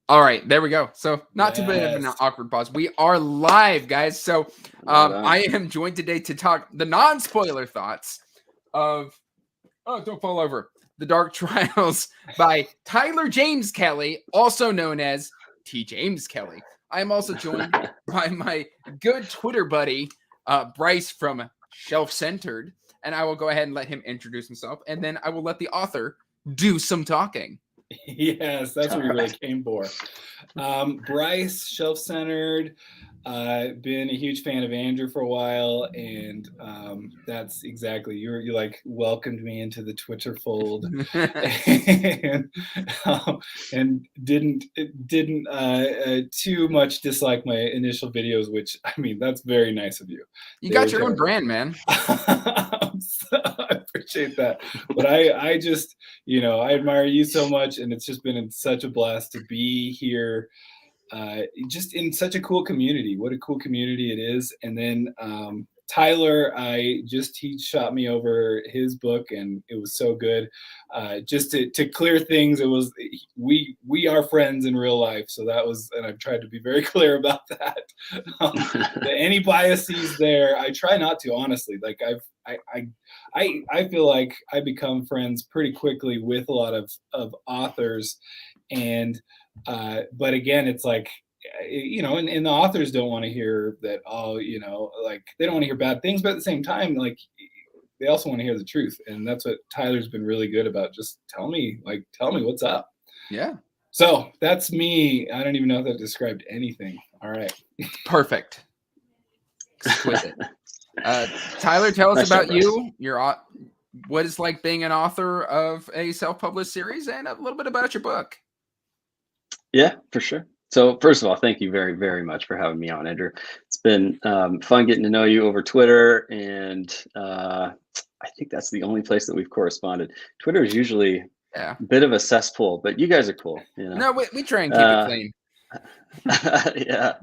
All right, there we go. So not too bad of an Yes. awkward pause. We are live, guys. So Right on. I am joined today to talk the non-spoiler thoughts of don't fall over. The Dark Trials by Tyler James Kelly, also known as T. James Kelly. I am also joined by my good Twitter buddy, Bryce from Shelf Centered, and I will go ahead and let him introduce himself, and then I will let the author do some talking. Yes, that's what we really came for. Bryce, Shelf-Centered. Been a huge fan of Andrew for a while, and that's exactly you like welcomed me into the Twitter fold, and didn't too much dislike my initial videos, which I mean that's very nice of you. You got your own brand, man. I appreciate that, but I just I admire you so much, and it's just been such a blast to be here. Just in such a cool community. What a cool community it is. And then Tyler, he shot me over his book, and it was so good. Just to clear things, it was we are friends in real life, so that was, and I've tried to be very clear about that. Any biases there, I try not to, honestly. Like I feel like I become friends pretty quickly with a lot of authors, and but again, it's like, and the authors don't want to hear that, like they don't want to hear bad things, but at the same time, like they also want to hear the truth. And that's what Tyler's been really good about. Just tell me what's up. Yeah. So that's me. I don't even know if that described anything. All right. Perfect. Exquisite. Tyler, tell us about you. What it's like being an author of a self-published series, and a little bit about your book. Yeah, for sure. So first of all, thank you very, very much for having me on, Andrew. It's been fun getting to know you over Twitter, and I think that's the only place that we've corresponded. Twitter is usually a bit of a cesspool, but you guys are cool. No, we try and keep it clean. Yeah.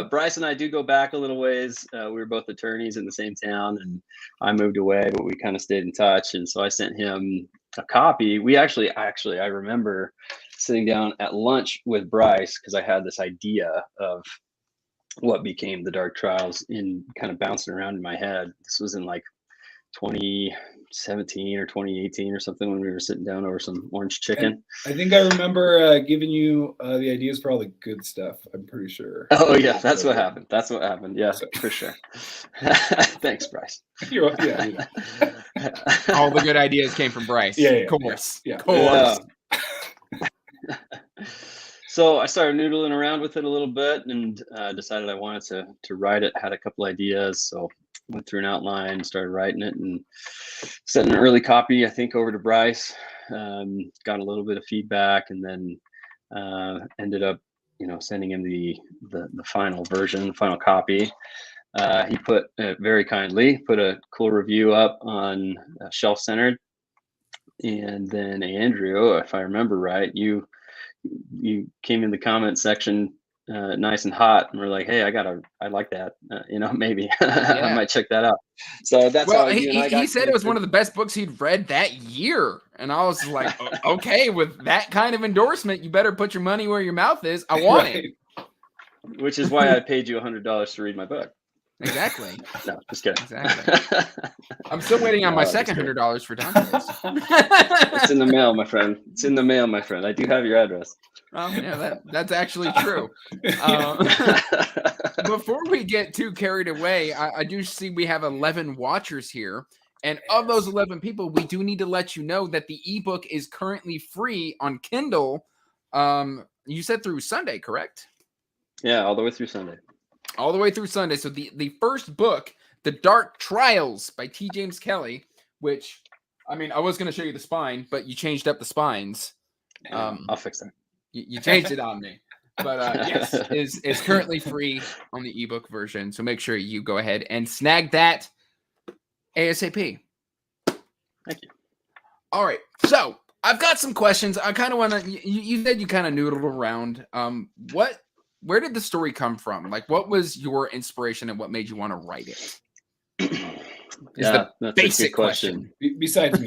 Bryce and I do go back a little ways. We were both attorneys in the same town, and I moved away, but we kind of stayed in touch. And so I sent him a copy. We actually, I remember sitting down at lunch with Bryce because I had this idea of what became the Dark Trials in kind of bouncing around in my head. This was in like 2017 or 2018 or something, when we were sitting down over some orange chicken. I think I remember giving you the ideas for all the good stuff. I'm pretty sure. Oh yeah, that's what happened. That's what happened. Yes, for sure. Thanks, Bryce. You're welcome. Yeah. All the good ideas came from Bryce. Yeah, of course. Yeah. Of course. So I started noodling around with it a little bit, and decided I wanted to write it. Had a couple ideas, so went through an outline, started writing it, and sent an early copy, I think, over to Bryce. Got a little bit of feedback, and then ended up, sending him the final version, the final copy. He put very kindly put a cool review up on Shelf Centered, and then Andrew, if I remember right, you came in the comment section nice and hot, and we're like, hey, I like that, maybe I might check that out. So that's how he said it was one of the best books he'd read that year, and I was like, okay, with that kind of endorsement, you better put your money where your mouth is. I want it. Which is why I paid you $100 to read my book. Exactly. No, just kidding. Exactly. I'm still waiting on my second $100 for Dante's. It's in the mail, my friend. It's in the mail, my friend. I do have your address. Yeah, that's actually true. Before we get too carried away, I do see we have 11 watchers here. And of those 11 people, we do need to let you know that the ebook is currently free on Kindle. You said through Sunday, correct? Yeah, all the way through Sunday. All the way through Sunday. So the first book, The Dark Trials by T. James Kelly, which, I mean, I was going to show you the spine, but you changed up the spines. I'll fix that. You changed it on me. But yes, is currently free on the ebook version. So make sure you go ahead and snag that ASAP. Thank you. All right. So I've got some questions. I kind of want to, you said you kind of noodled around. Where did the story come from? Like, what was your inspiration and what made you want to write it? That's basic a good question. Besides me.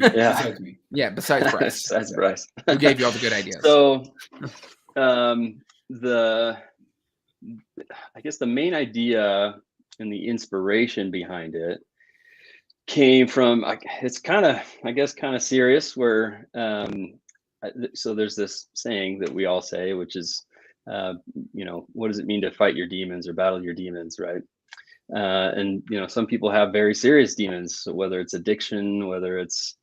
Yeah, besides Bryce. Besides Bryce. Who gave you all the good ideas? So I guess the main idea and the inspiration behind it came from, it's kind of, I guess, kind of serious, where so there's this saying that we all say, which is, what does it mean to fight your demons or battle your demons, right? And some people have very serious demons, so whether it's addiction, whether it's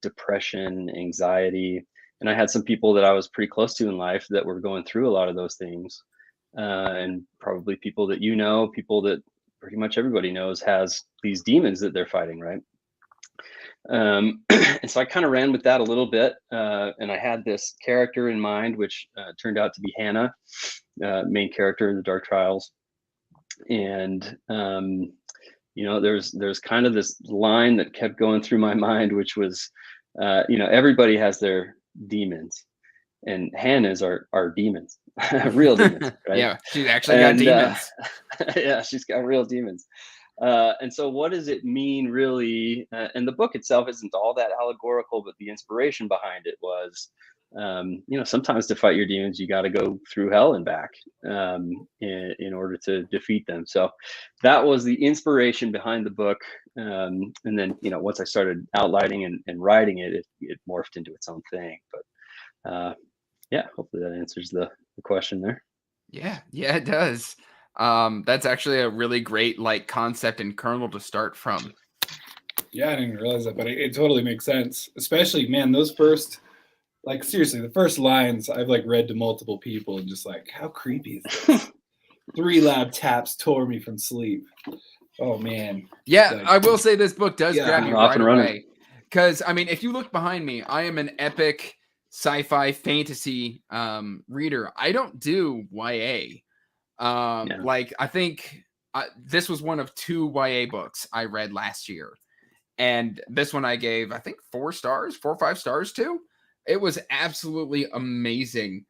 depression, anxiety. And I had some people that I was pretty close to in life that were going through a lot of those things, and probably people that people that pretty much everybody knows has these demons that they're fighting, right? And so I kind of ran with that a little bit, and I had this character in mind, which turned out to be Hannah, main character in the Dark Trials. And there's kind of this line that kept going through my mind, which was, everybody has their demons, and Hannah's are demons, real demons, right? Yeah, she's actually got demons. Yeah, she's got real demons. And so what does it mean, really? And the book itself isn't all that allegorical, but the inspiration behind it was, sometimes to fight your demons, you got to go through hell and back, in order to defeat them. So that was the inspiration behind the book. And then, once I started outlining and writing it, it morphed into its own thing. But yeah, hopefully that answers the question there. Yeah, it does. That's actually a really great concept and kernel to start from. Yeah, I didn't realize that, but it totally makes sense. Especially, man, those first, seriously, the first lines I've read to multiple people and just how creepy is this? 3 loud taps tore me from sleep. Oh man. Yeah, I will say this book does grab you off right and running. away. Because if you look behind me, I am an epic sci-fi fantasy reader. I don't do YA. I think this was one of 2 YA books I read last year, and this one I gave, I think, 4 or 5 stars to. It was absolutely amazing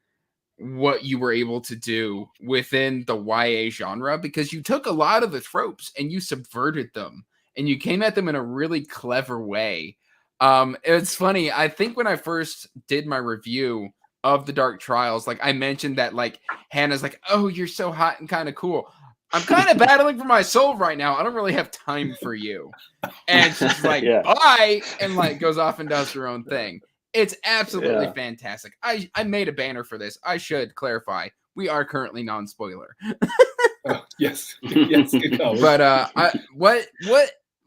what you were able to do within the YA genre, because you took a lot of the tropes and you subverted them, and you came at them in a really clever way. It's funny. I think when I first did my review of the Dark Trials, I mentioned that Hannah's oh, you're so hot and kind of cool. I'm kind of battling for my soul right now. I don't really have time for you. And she's bye, and goes off and does her own thing. It's absolutely fantastic. I made a banner for this. I should clarify. We are currently non-spoiler. Oh, yes. Yes. But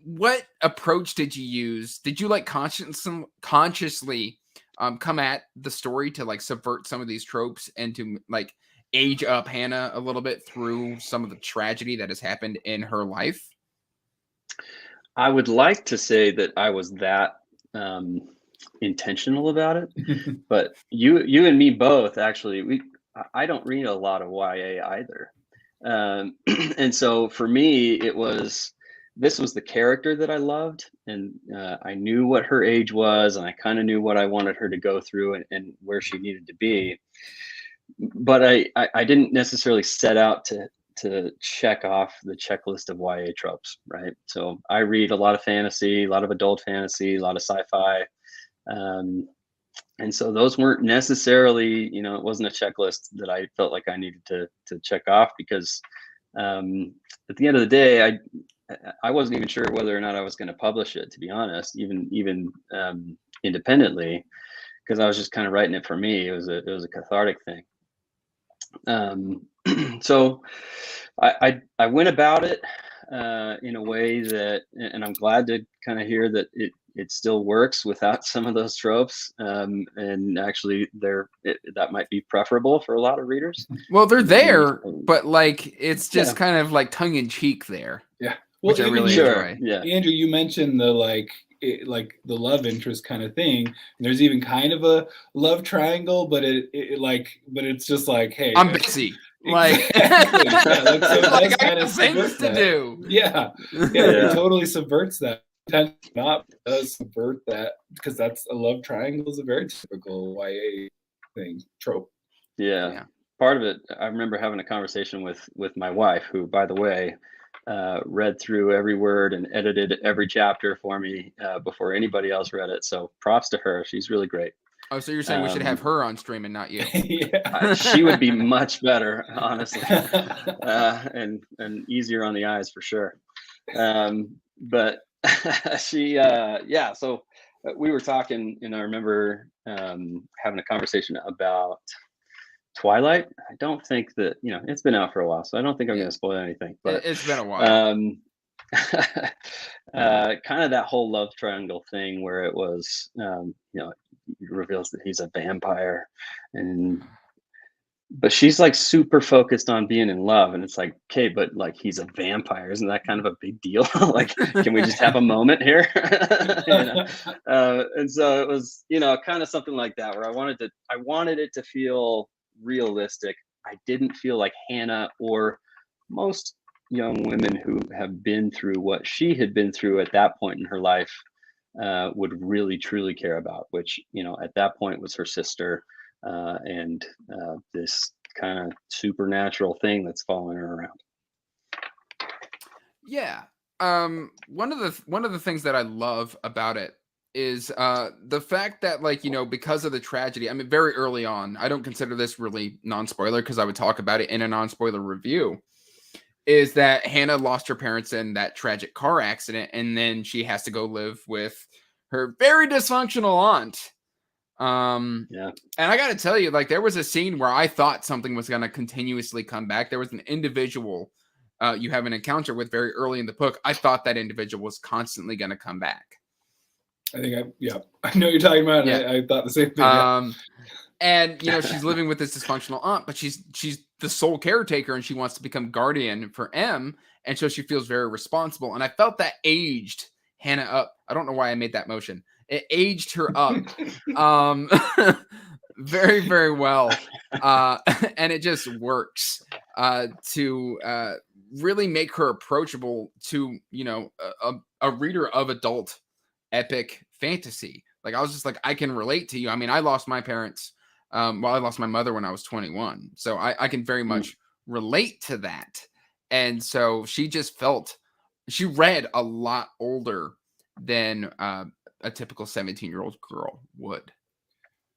what approach did you use? Did you consciously come at the story to subvert some of these tropes and to age up Hannah a little bit through some of the tragedy that has happened in her life? I would like to say that I was that intentional about it, but you and me both, actually. I don't read a lot of YA either, and so for me, this was the character that I loved, and I knew what her age was, and I kind of knew what I wanted her to go through and where she needed to be. But I didn't necessarily set out to check off the checklist of YA tropes, right? So I read a lot of fantasy, a lot of adult fantasy, a lot of sci-fi. And so those weren't necessarily, it wasn't a checklist that I felt like I needed to check off, because at the end of the day, I wasn't even sure whether or not I was going to publish it, to be honest, even independently, because I was just kind of writing it for me. It was a cathartic thing. So I went about it in a way that, and I'm glad to kind of hear that it still works without some of those tropes. And actually that might be preferable for a lot of readers. Well, they're there, but it's just kind of tongue in cheek there. Yeah. Well, which I really enjoy. Yeah. Andrew, you mentioned the the love interest kind of thing. And there's even kind of a love triangle, but but it's just hey, I'm busy. Exactly. I got things to do. Yeah. It totally subverts that. Not does subvert that, because that's a love triangle is a very typical YA thing trope. Yeah. Part of it, I remember having a conversation with my wife, who, by the way, read through every word and edited every chapter for me before anybody else read it. So props to her. She's really great. Oh, so you're saying we should have her on stream and not you? Yeah. She would be much better, honestly, and easier on the eyes for sure. But she, yeah. So we were talking, and I remember having a conversation about Twilight. I don't think that, it's been out for a while, so I don't think I'm going to spoil anything. But It's been a while. Kind of that whole love triangle thing where it was, it reveals that he's a vampire, but she's like super focused on being in love, and it's like, okay, but like he's a vampire, isn't that kind of a big deal? Like, can we just have a moment here? And so it was, kind of something like that, where I wanted it to feel realistic. I didn't feel like Hannah, or most young women who have been through what she had been through at that point in her life, would really truly care about, which, at that point was her sister, and this kind of supernatural thing that's following her around. Yeah. One of the things that I love about it is the fact that, like, because of the tragedy, I mean, very early on, I don't consider this really non-spoiler because I would talk about it in a non-spoiler review, is that Hannah lost her parents in that tragic car accident, and then she has to go live with her very dysfunctional aunt. Yeah. And I got to tell you, like, there was a scene where I thought something was going to continuously come back. There was an individual you have an encounter with very early in the book. I thought that individual was constantly going to come back. I think I know what you're talking about. Yeah. I thought the same thing. And she's living with this dysfunctional aunt, but she's the sole caretaker, and she wants to become guardian for M, and so she feels very responsible. And I felt that aged Hannah up. I don't know why I made that motion. It aged her up very, very well. And it just works to really make her approachable to, a reader of adult epic fantasy. Like, I was just like, I can relate to you. I mean, I lost my parents. I lost my mother when I was 21. So I can very much relate to that. And so she just she read a lot older than a typical 17-year-old girl would.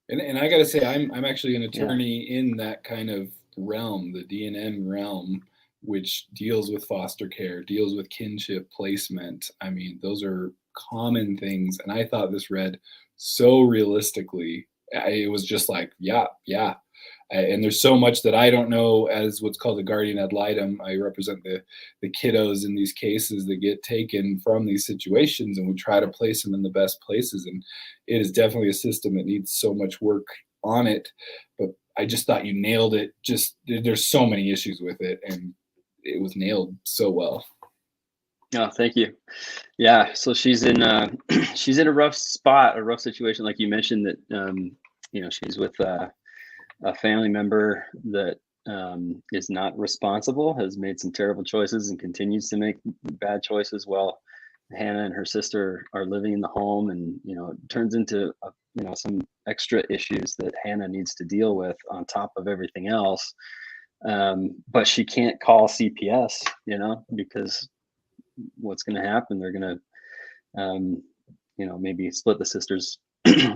And I got to say, I'm actually an attorney in that kind of realm, the D&M realm, which deals with foster care, deals with kinship placement. I mean, those are common things. And I thought this read so realistically. It was just like, yeah. And there's so much that I don't know as what's called a guardian ad litem. I represent the kiddos in these cases that get taken from these situations, and we try to place them in the best places. And it is definitely a system that needs so much work on it. But I just thought you nailed it. Just there's so many issues with it, and it was nailed so well. Oh, thank you. Yeah, so she's in a rough spot, a rough situation, like you mentioned, that she's with a family member that is not responsible, has made some terrible choices and continues to make bad choices while Hannah and her sister are living in the home, and it turns into some extra issues that Hannah needs to deal with on top of everything else. But she can't call CPS, because what's going to happen? They're going to, maybe split the sisters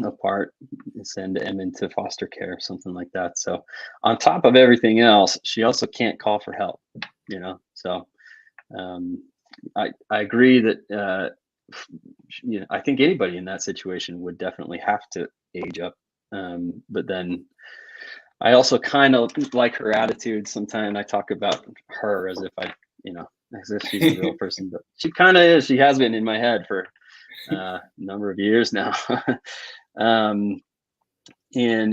apart and send M into foster care, something like that. So on top of everything else, she also can't call for help, So I agree that, I think anybody in that situation would definitely have to age up. But then I also kind of like her attitude. Sometimes I talk about her as if as if she's a real person, but she kind of is. She has been in my head for a number of years now. And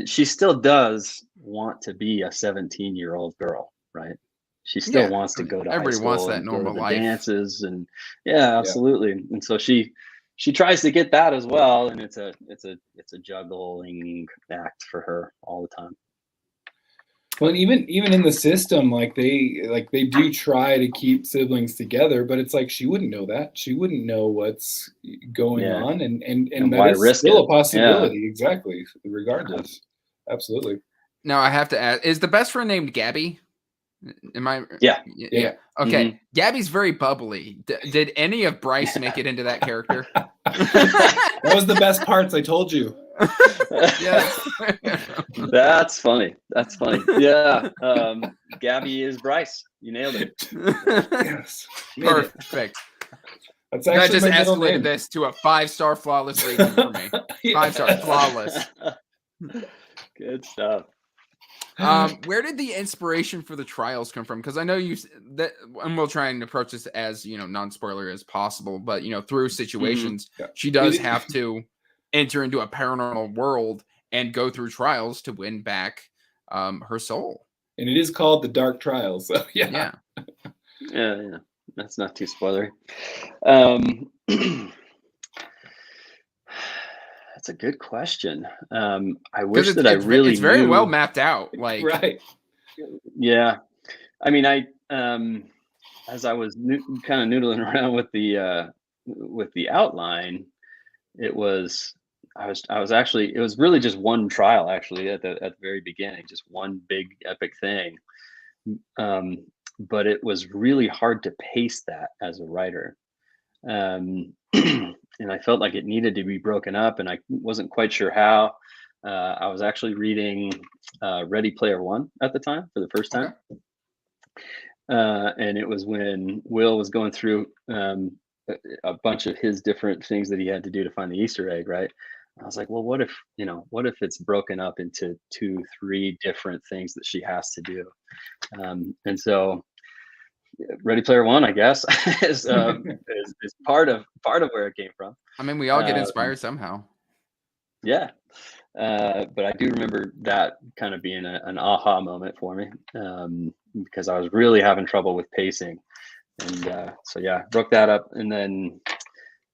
she still does want to be a 17-year-old girl, right? She still wants to go to everybody high school, wants that and normal go to the life, dances, and absolutely. And so she tries to get that as well, and it's a juggling act for her all the time. Well, even in the system, like they do try to keep siblings together, but it's like she wouldn't know that. She wouldn't know what's going on, and that is still a possibility. Yeah. Exactly. Regardless. Absolutely. Now I have to ask: is the best friend named Gabby? Am I? Yeah. Okay. Mm-hmm. Gabby's very bubbly. Did any of Bryce make it into that character? That was the best parts. I told you. Yes. That's funny. That's funny. Yeah. Gabby is Bryce. You nailed it. Yes. Made it. Perfect. That's That actually just my middle escalated name. this to a 5-star flawless rating for me. 5-star flawless. Good stuff. Where did the inspiration for the trials come from? Because I know that, and we'll try and approach this as non-spoiler as possible. But through situations, Yeah. she does have to enter into a paranormal world and go through trials to win back her soul. And it is called the Dark Trials. So Yeah. Yeah. That's not too spoilery. That's a good question. I wish that I really it's very knew. well mapped out. Like, right. Yeah. I mean, as I was kind of noodling around with the outline, it was really just one trial actually at the very beginning, just one big epic thing. But it was really hard to pace that as a writer. And I felt like it needed to be broken up, and I wasn't quite sure how. I was actually reading Ready Player One at the time for the first time. Okay. And it was when Will was going through a bunch of his different things that he had to do to find the Easter egg, right? I was like, well, what if it's broken up into 2-3 different things that she has to do? And so Ready Player One, I guess, is part of where it came from. I mean, we all get inspired somehow. Yeah. But I do remember that kind of being an aha moment for me, because I was really having trouble with pacing. And so, yeah, broke that up. And then,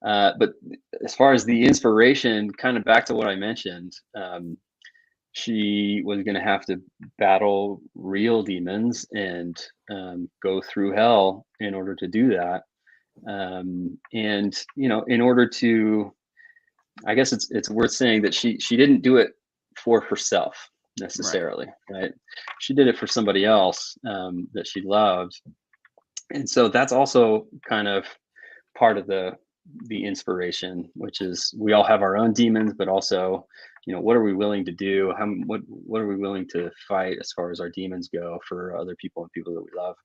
but as far as the inspiration, kind of back to what I mentioned, she was going to have to battle real demons and go through hell in order to do that. And, in order to, I guess it's worth saying that she didn't do it for herself necessarily, right? She did it for somebody else that she loved. And so that's also kind of part of the inspiration, which is we all have our own demons, but also, what are we willing to do? What are we willing to fight as far as our demons go for other people and people that we love?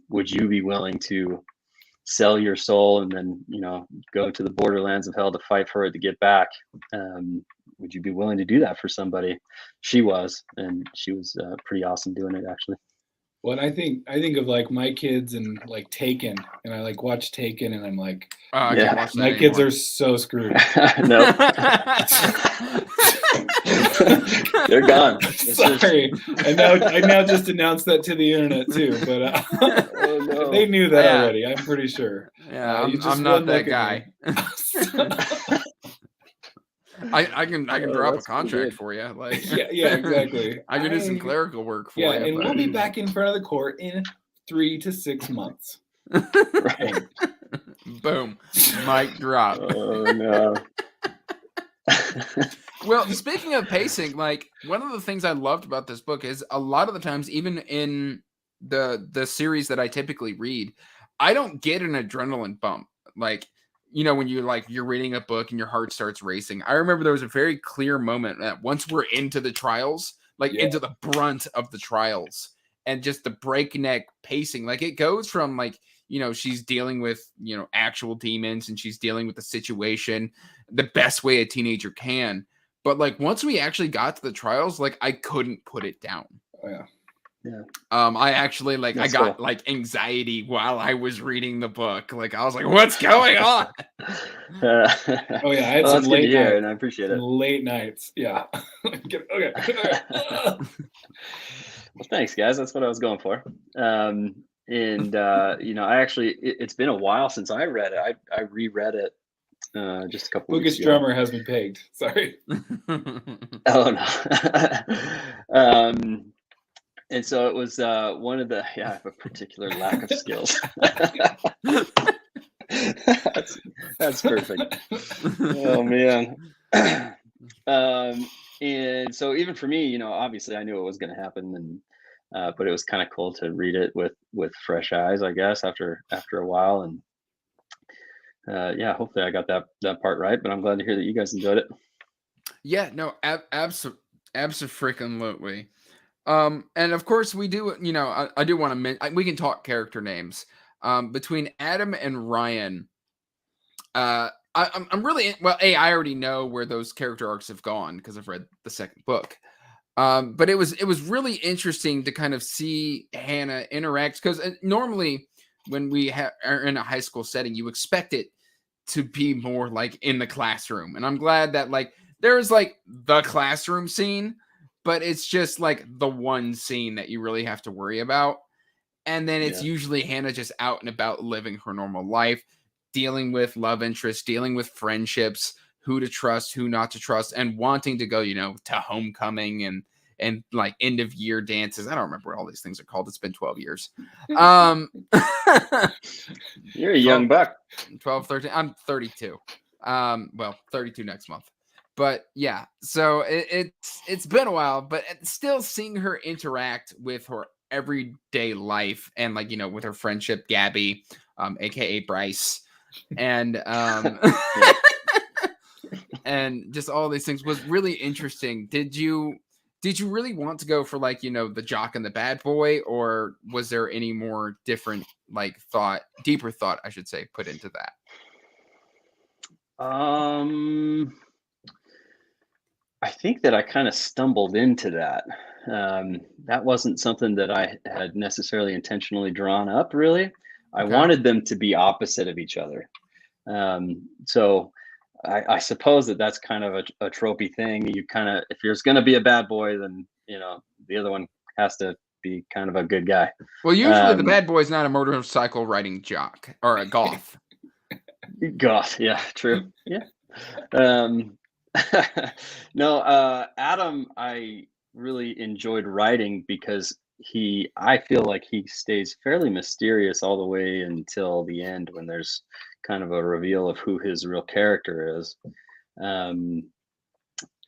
Would you be willing to sell your soul and then go to the borderlands of hell to fight for it to get back? Would you be willing to do that for somebody? She was, and she was pretty awesome doing it, actually. Well, I think of like my kids and like Taken, and I like watch Taken, and I'm like, I can't watch that my kids are so screwed. No. They're gone. Sorry, I now just announced that to the internet too, but Oh, no. they knew that already. I'm pretty sure. Yeah, I'm not that guy. I can drop a contract for you. Like, yeah, exactly. I can do some clerical work for you. Yeah, and we'll be back in front of the court in 3 to 6 months. Right. Boom. Mic drop. Oh no. Well, speaking of pacing, like one of the things I loved about this book is a lot of the times, even in the series that I typically read, I don't get an adrenaline bump. Like, when you're reading a book and your heart starts racing. I remember there was a very clear moment that once we're into the trials, into the brunt of the trials, and just the breakneck pacing, like it goes from she's dealing with, actual demons, and she's dealing with the situation the best way a teenager can. But once we actually got to the trials, I couldn't put it down. Oh, yeah. Yeah. I actually I got cool. Anxiety while I was reading the book. I was like, what's going on? Oh yeah, I had some late nights, and I appreciate it. Late nights. Yeah. Okay. Well, thanks guys. That's what I was going for. I actually, it's been a while since I read it. I reread it just a couple weeks ago. Lucas Drummer has been pegged. Sorry. Oh no. And so it was one of the, I have a particular lack of skills. That's perfect. Oh man. And so even for me, obviously I knew it was going to happen, and but it was kind of cool to read it with fresh eyes, I guess, after a while. And hopefully I got that part right, but I'm glad to hear that you guys enjoyed it. Yeah, no, absolutely. And of course we do, I do want to we can talk character names. Between Adam and Ryan, I'm really well. I already know where those character arcs have gone because I've read the second book. But it was really interesting to kind of see Hannah interact because normally when we are in a high school setting, you expect it to be more like in the classroom, and I'm glad that like there's like the classroom scene, but it's just like the one scene that you really have to worry about. And then it's usually Hannah just out and about living her normal life, dealing with love interests, dealing with friendships, who to trust, who not to trust, and wanting to go, to homecoming and like end of year dances. I don't remember what all these things are called. It's been 12 years. You're a young buck. 12, 13. I'm 32. 32 next month. But yeah, so it's been a while, but still seeing her interact with her everyday life and like with her friendship Gabby, aka Bryce, and and just all these things was really interesting. Did you really want to go for like the jock and the bad boy, or was there any more different like deeper thought I should say put into that? I think that I kind of stumbled into that. That wasn't something that I had necessarily intentionally drawn up, really. I wanted them to be opposite of each other. So I suppose that's kind of a tropey thing. You kind of, if there's going to be a bad boy, then, the other one has to be kind of a good guy. Well, usually the bad boy is not a motorcycle riding jock or a goth. Goth, yeah, true. Yeah. No, Adam, I really enjoyed writing because I feel like he stays fairly mysterious all the way until the end when there's kind of a reveal of who his real character is. Well,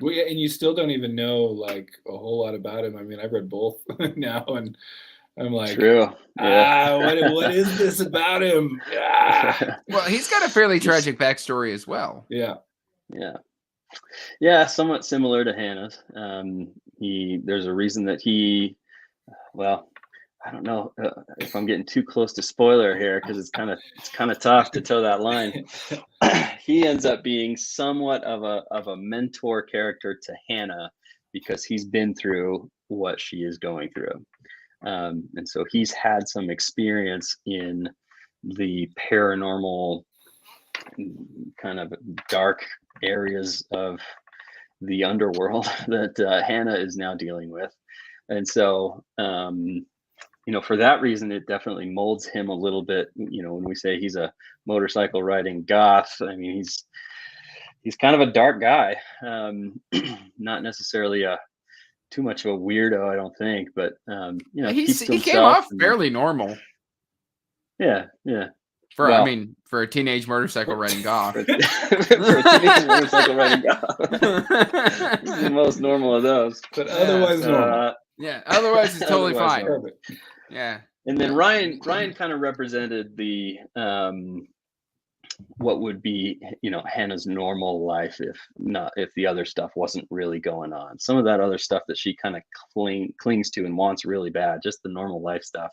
yeah, and you still don't even know like a whole lot about him. I mean, I've read both now, and I'm like, true. Yeah. What is this about him? Well, he's got a fairly tragic backstory as well. Yeah. Yeah, somewhat similar to Hannah's. There's a reason that I don't know if I'm getting too close to spoiler here because it's kind of tough to toe that line. He ends up being somewhat of a mentor character to Hannah because he's been through what she is going through, and so he's had some experience in the paranormal kind of dark areas of the underworld that Hannah is now dealing with. And so, for that reason, it definitely molds him a little bit. When we say he's a motorcycle riding goth, I mean, he's kind of a dark guy, not necessarily too much of a weirdo, I don't think, but, he came off fairly normal. Yeah. For a teenage motorcycle riding goth. For a teenage motorcycle riding goth. He's the most normal of those. But otherwise normal. Yeah, otherwise it's totally fine. Perfect. Yeah. And then Ryan kind of represented the what would be, Hannah's normal life if the other stuff wasn't really going on. Some of that other stuff that she kind of clings to and wants really bad, just the normal life stuff.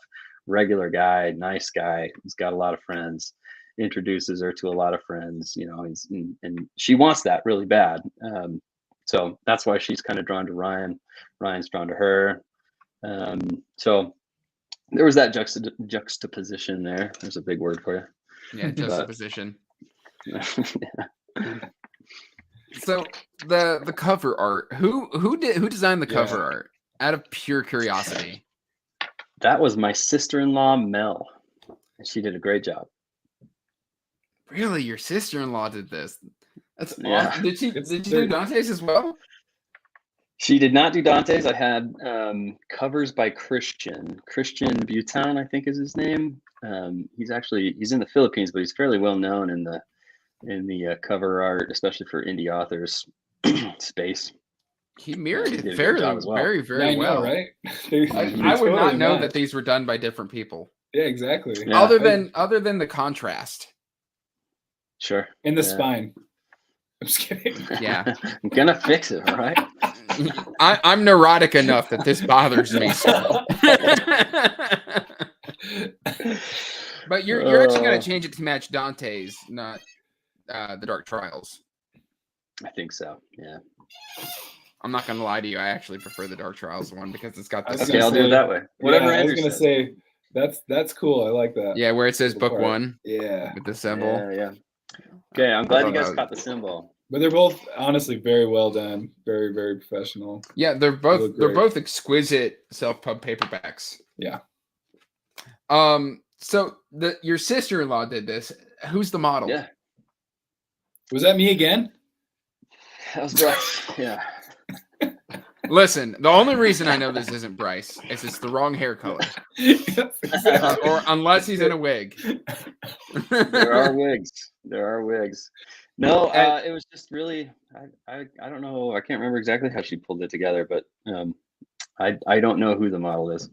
Regular guy, nice guy. He's got a lot of friends, introduces her to a lot of friends, and she wants that really bad. So that's why she's kind of drawn to Ryan. Ryan's drawn to her. So there was that juxtaposition there. There's a big word for you. Yeah, juxtaposition. Yeah. So the cover art, who designed the cover art? Out of pure curiosity. That was my sister-in-law, Mel. She did a great job. Really? Your sister-in-law did this? That's yeah. Awesome. Did she do Dante's as well? She did not do Dante's. I had covers by Christian Butan, I think is his name. He's in the Philippines, but he's fairly well known in the cover art, especially for indie authors space. He mirrored it very, very well, right? I would not know that these were done by different people. Yeah, exactly. Yeah. Other than the contrast. Sure. In the spine. I'm just kidding. Yeah. I'm gonna fix it, all right? I'm neurotic enough that this bothers me. So. But you're actually gonna change it to match Dante's, not the Dark Trials. I think so. Yeah. I'm not gonna lie to you. I actually prefer the Dark Trials one because it's got this. Okay, I'll do it that way. Whatever I was Andrew gonna says. say that's cool. I like that. Yeah, where it says Little book part. one. Yeah. With the symbol. Yeah. Okay, I'm glad you guys that was- caught the symbol. But they're both honestly very well done. Very, very professional. Yeah, they're look both great. exquisite self-pub paperbacks. Yeah. So your sister-in-law did this. Who's the model? Yeah. Was that me again? That was Bryce. Yeah. Listen, the only reason I know this isn't Bryce is it's the wrong hair color. Or unless he's in a wig. There are wigs. No, it was just really I don't know. I can't remember exactly how she pulled it together, but I don't know who the model is.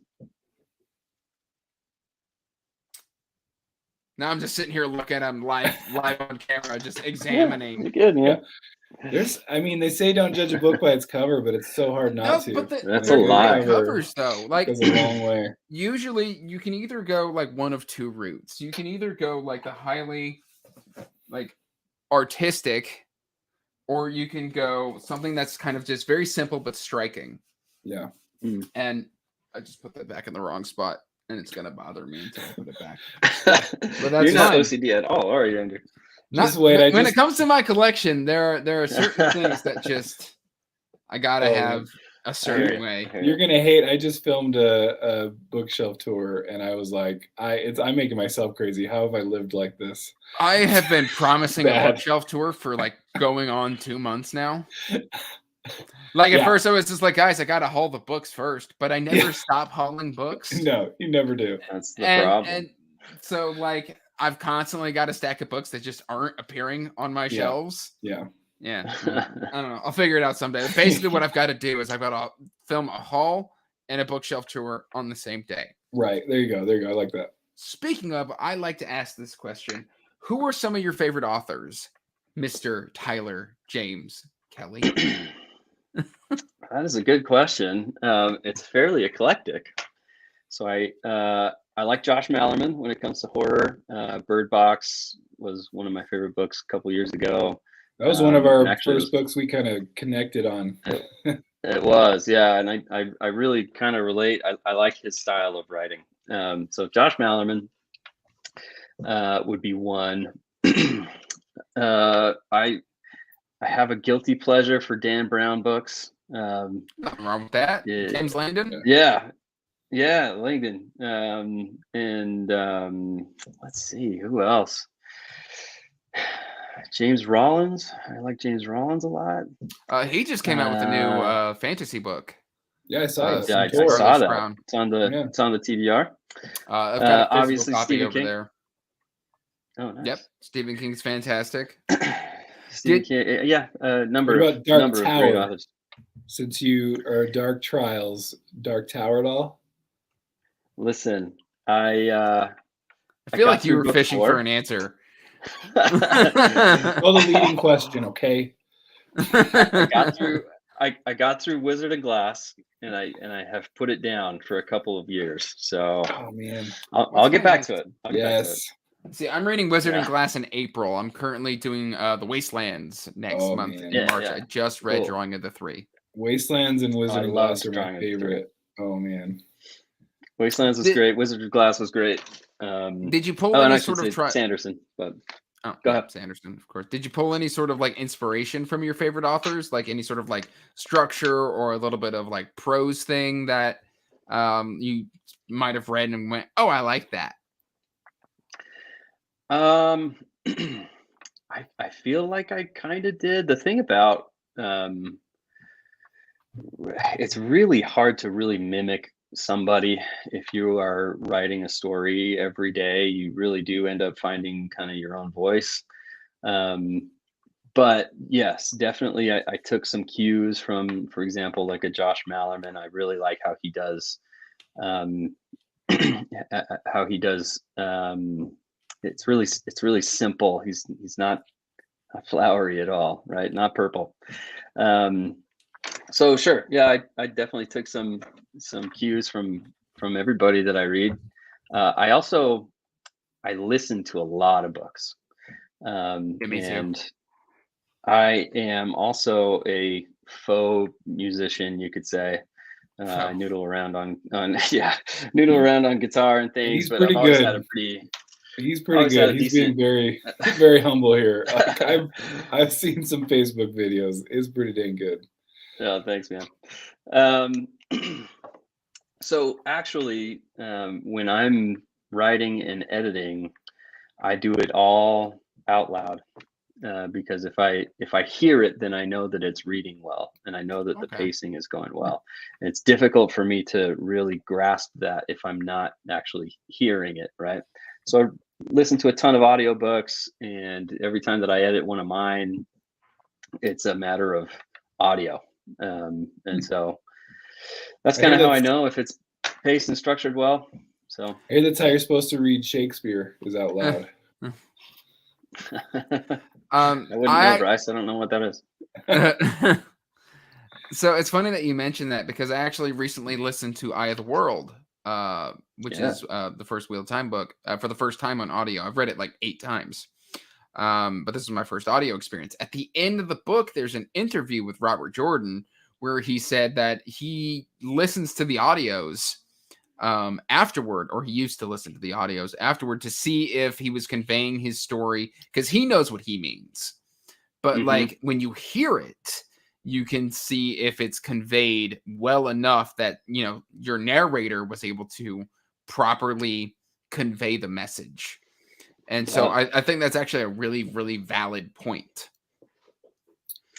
Now I'm just sitting here looking at him live on camera, just examining. You're good, yeah. They say don't judge a book by its cover, but it's so hard not to. But That's they're a lie. great covers though. Like Goes a long way. usually you can either go like one of two routes. You can either go like the highly like artistic, or you can go something that's kind of just very simple but striking. Yeah. And I just put that back in the wrong spot, and it's gonna bother me until I put it back. But that's you're not fine. OCD at all, are you, Andrew? Just wait. When it comes to my collection, there are certain things that just I gotta have a certain way. You're gonna hate. I just filmed a bookshelf tour, and I was like, I'm making myself crazy. How have I lived like this? I have been promising a Bad. bookshelf tour for like going on 2 months now. Like at first I was just like, guys, I gotta haul the books first, but I never stop hauling books. No, you never do. That's the problem. And so like I've constantly got a stack of books that just aren't appearing on my shelves. Yeah. Yeah. I don't know. I'll figure it out someday. Basically what I've got to do is I've got to film a haul and a bookshelf tour on the same day. Right. There you go. I like that. Speaking of, I like to ask this question. Who are some of your favorite authors, Mr. Tyler James Kelly? That is a good question. It's fairly eclectic. So I like Josh Malerman when it comes to horror. Bird Box was one of my favorite books a couple years ago. That was one of our actually, first books we kind of connected on. It was, yeah, and I really kind of relate. I like his style of writing. So Josh Malerman would be one. I have a guilty pleasure for Dan Brown books. Nothing wrong with that. James Langdon. Yeah, Langdon. Let's see, who else? James Rollins. I like James Rollins a lot. He just came out with a new fantasy book. Yeah, I saw it. I saw that. Brown. It's on the TBR. I've got a obviously physical copy Stephen over King. there. Oh, nice. Yep, Stephen King's fantastic. Stephen King, yeah, number What about Dark of great Tower? authors. Since you are Dark Trials, Dark Tower at all? Listen, I feel got like you through were book fishing 4. for an answer. Well, the leading question, okay? I got through Wizard of Glass, and I have put it down for a couple of years. So Oh man, I'll get back to it. yes. See, I'm reading Wizard and Glass in April. I'm currently doing the Wastelands next month man. in March. Yeah. I just read Cool. Drawing of the Three. Wastelands and Wizard I of love Glass are Drawing my of the Three. favorite. Oh man. Wastelands was great. Wizard of Glass was great. Did you pull and any I should sort of say Sanderson, but Oh, go yeah, ahead. Sanderson, of course. Did you pull any sort of like inspiration from your favorite authors, like any sort of like structure or a little bit of like prose thing that you might have read and went, "Oh, I like that." I feel like I kind of did. The thing about it's really hard to really mimic somebody. If you are writing a story every day, you really do end up finding kind of your own voice. But yes, definitely I took some cues from, for example, like a Josh Malerman. I really like how he does it's really simple. He's not not flowery at all, right? Not purple. So sure, yeah, I definitely took some cues from everybody that I read. I listen to a lot of books, Yeah, me too. and I am also a faux musician, you could say. I Oh. noodle around on yeah, noodle around on guitar and things, He's but I've pretty always had a good. pretty He's pretty always had good. a He's being decent very, very humble here. Like I've seen some Facebook videos. It's pretty dang good. oh, thanks, man. Um, so actually, when I'm writing and editing, I do it all out loud. Because if I hear it, then I know that it's reading well, and I know that the Okay. pacing is going well. And it's difficult for me to really grasp that if I'm not actually hearing it, right? So I listen to a ton of audiobooks, and every time that I edit one of mine, it's a matter of audio. And so that's I kind hear of how I that's know if it's paced and structured well. So I hear that's how you're supposed to read Shakespeare is out loud. I wouldn't know, Bryce. I don't know what that is. So it's funny that you mentioned that, because I actually recently listened to Eye of the World, which is the first Wheel of Time book, for the first time on audio. I've read it like 8 times. But this is my first audio experience. At the end of the book, there's an interview with Robert Jordan where he said that he listens to the audios afterward, or he used to listen to the audios afterward to see if he was conveying his story, because he knows what he means. But like when you hear it, you can see if it's conveyed well enough that, you know, your narrator was able to properly convey the message. And so I think that's actually a really, really valid point.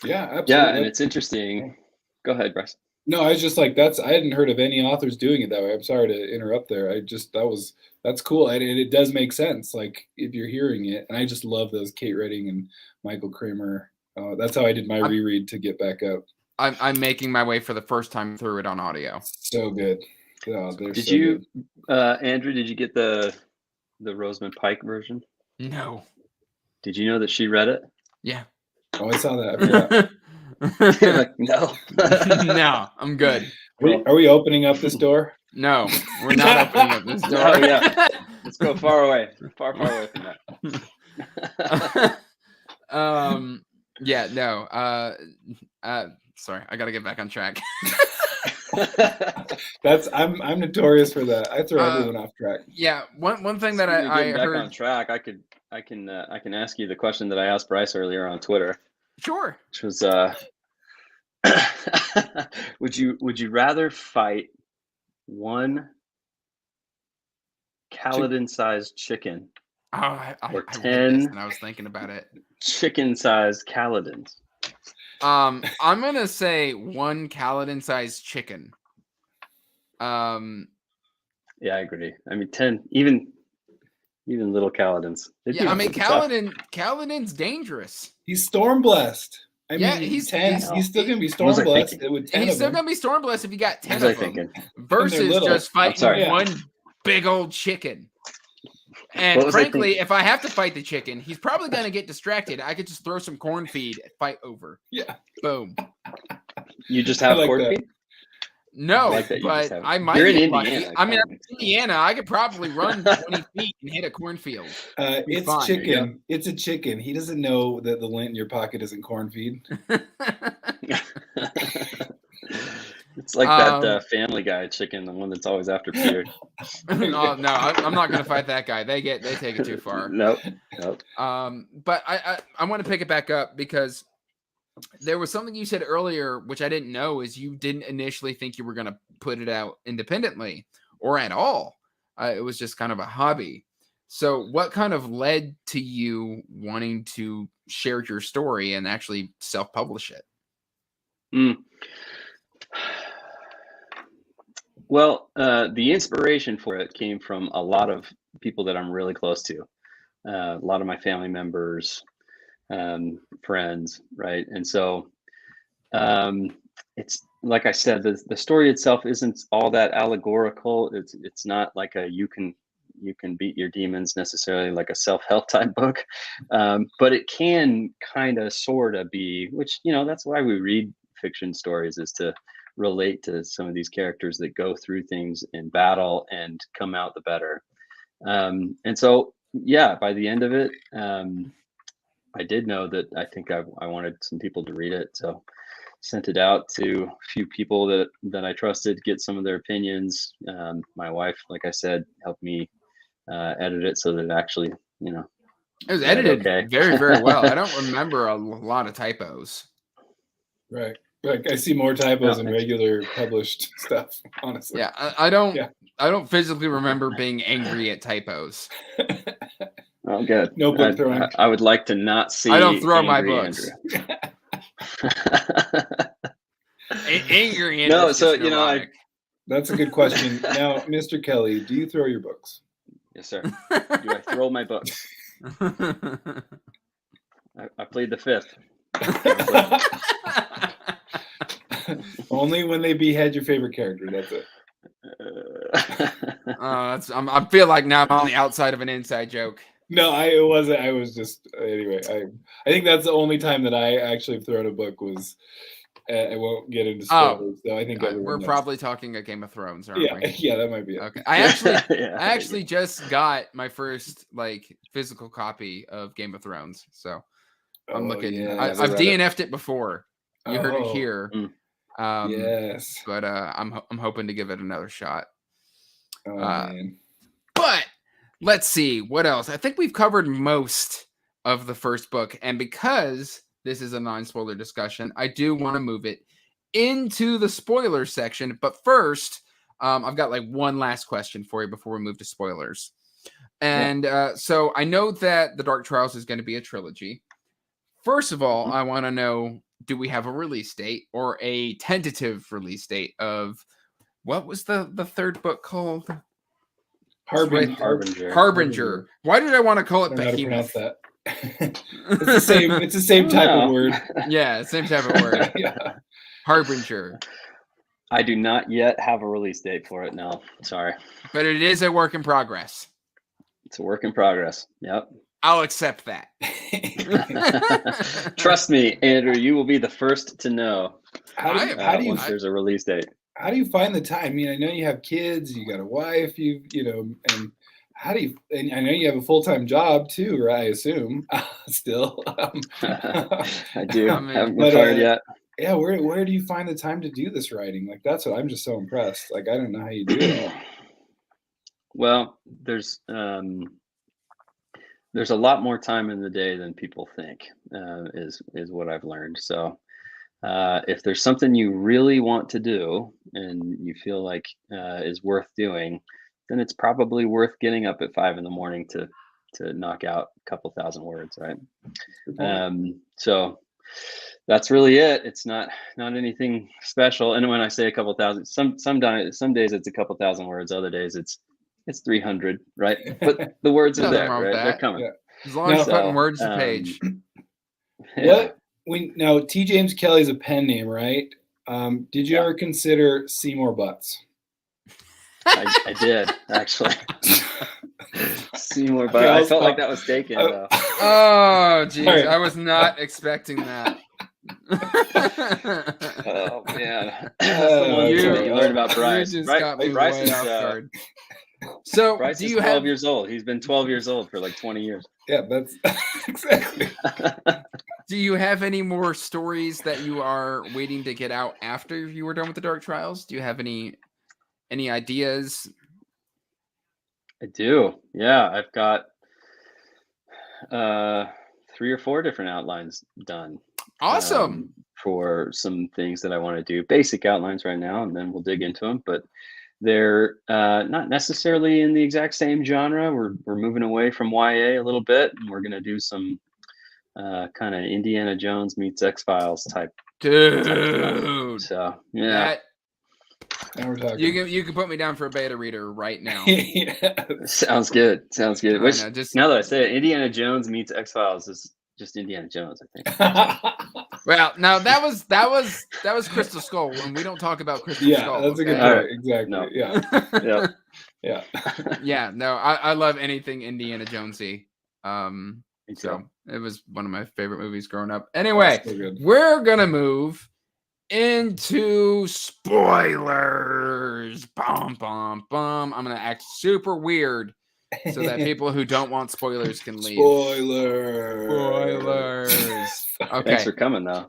Yeah, absolutely. Yeah, and it's interesting. Go ahead, Bryce. No, I was just like, I hadn't heard of any authors doing it that way. I'm sorry to interrupt there. That's cool. And it does make sense. Like if you're hearing it, and I just love those Kate Redding and Michael Kramer. That's how I did my reread to get back up. I'm making my way for the first time through it on audio. So good. Oh, did you, Andrew, did you get the Rosamund Pike version? No. Did you know that she read it? Yeah. Oh, I saw that. I forgot. Like, no. No, I'm good. Are we opening up this door? No, we're not opening up this door. Oh, yeah. Let's go far away. Far away from that. Yeah, no. Sorry, I gotta get back on track. I'm notorious for that. I throw everyone off track. Yeah, one thing that I back heard on track, I can ask you the question that I asked Bryce earlier on Twitter. Sure. Which was would you rather fight one Kaladin-sized chicken or 10 and I was thinking about it. Chicken-sized Kaladins? I'm gonna say one Kaladin-sized chicken. Yeah, I agree. I mean, 10, even little Kaladins. Yeah, I mean, Kaladin's dangerous. He's storm blessed. I mean, he's 10. He's still gonna be storm blessed with 10. He's still gonna be storm blessed if you got 10 of them. Versus just fighting one big old chicken. And frankly, if I have to fight the chicken, he's probably gonna get distracted. I could just throw some corn feed, fight over. Yeah. Boom. You just have corn feed? No, but I might. You're in Indiana. I mean, I'm in Indiana. I could probably run 20 feet and hit a cornfield. It's fine, chicken. It's a chicken. He doesn't know that the lint in your pocket isn't corn feed. It's like that Family Guy chicken, the one that's always after Peter. No, I'm not going to fight that guy. They take it too far. Nope. But I want to pick it back up because there was something you said earlier, which I didn't know, is you didn't initially think you were going to put it out independently or at all. It was just kind of a hobby. So what kind of led to you wanting to share your story and actually self-publish it? Well, the inspiration for it came from a lot of people that I'm really close to. A lot of my family members, friends, right? And so it's like I said, the story itself isn't all that allegorical. It's not like you can you can beat your demons necessarily like a self-help type book, but it can kind of sort of be, which that's why we read fiction stories, is to relate to some of these characters that go through things in battle and come out the better. And so by the end of it, I did know that I think I wanted some people to read it, so sent it out to a few people that I trusted, get some of their opinions. My wife, like I said, helped me edit it so that it actually, it was edited okay. very, very well. I don't remember a lot of typos. Right. Like I see more typos in regular published stuff, honestly. Yeah, I don't physically remember being angry at typos. Oh, good. No book throwing. I would like to not see. I don't throw my books. Angry Andrew. No, so that's a good question. Now, Mr. Kelly, do you throw your books? Yes, sir. Do I throw my books? I plead the fifth. Only when they behead your favorite character. That's it. I feel like now I'm on the outside of an inside joke. No, it wasn't. I was just anyway. I think that's the only time that I actually have thrown a book was. I won't get into spoilers, so I think we're probably talking a Game of Thrones, aren't we? Yeah, that might be it. Okay, I actually just got my first physical copy of Game of Thrones, so I'm looking. Yeah, I've DNF'd it before. You heard it here. Yes, but I'm hoping to give it another shot. Oh man. But let's see what else. I think we've covered most of the first book, and because this is a non-spoiler discussion, I do want to move it into the spoiler section. But first, I've got one last question for you before we move to spoilers. And so I know that The Dark Trials is going to be a trilogy. First of all, I want to know, do we have a release date or a tentative release date of what was the third book called? Harbinger. Why did I want to call it Behemoth? It's the same type of word. Yeah, same type of word. Yeah. Harbinger. I do not yet have a release date for it. No, sorry. But it is a work in progress. It's a work in progress. Yep. I'll accept that. Trust me, Andrew, you will be the first to know. Once there's a release date. How do you find the time? I mean, I know you have kids, you got a wife, and how do you? And I know you have a full-time job too, right? I assume still. I do. I haven't retired yet. Yeah, where do you find the time to do this writing? That's what I'm just so impressed. I don't know how you do it. Well, there's a lot more time in the day than people think. Is what I've learned. So. If there's something you really want to do and you feel like is worth doing, then it's probably worth getting up at 5 a.m. to knock out a couple thousand words, right? So that's really it. It's not anything special. And when I say a couple thousand, some days it's a couple thousand words, other days it's 300, right? But the words are there, right? They're coming. Yeah. As long as you're putting words to page. Yeah. Now, T. James Kelly is a pen name, right? Did you ever consider Seymour Butts? I did, actually. Seymour Butts. I felt like that was taken, though. Oh, geez. Right. I was not expecting that. Oh, man. You learned about Bryce. You just got me way off guard. So, Bryce is 12 years old. He's been 12 years old for 20 years. Yeah, that's exactly. Do you have any more stories that you are waiting to get out after you were done with the Dark Trials? Do you have any ideas? I do. Yeah, I've got 3 or 4 different outlines done. Awesome. For some things that I want to do. Basic outlines right now, and then we'll dig into them. But they're not necessarily in the exact same genre. We're moving away from YA a little bit, and we're going to do some kind of Indiana Jones meets X-Files type. Dude. So, yeah. Now we're talking. You can put me down for a beta reader right now. Yeah. Sounds good. Which, now that I say it, Indiana Jones meets X-Files is just Indiana Jones, I think. Well, now that was Crystal Skull, and we don't talk about Crystal Yeah, Skull. that's a good okay? All point. right. Exactly. No. Yeah. Yeah. Yeah. Yeah, no, I love anything Indiana Jonesy. Me too. So it was one of my favorite movies growing up. Anyway, so good. we're gonna move into spoilers. Bum bum bum. I'm gonna act super weird so that people who don't want spoilers can leave. Spoilers. Thanks Okay. for coming, though.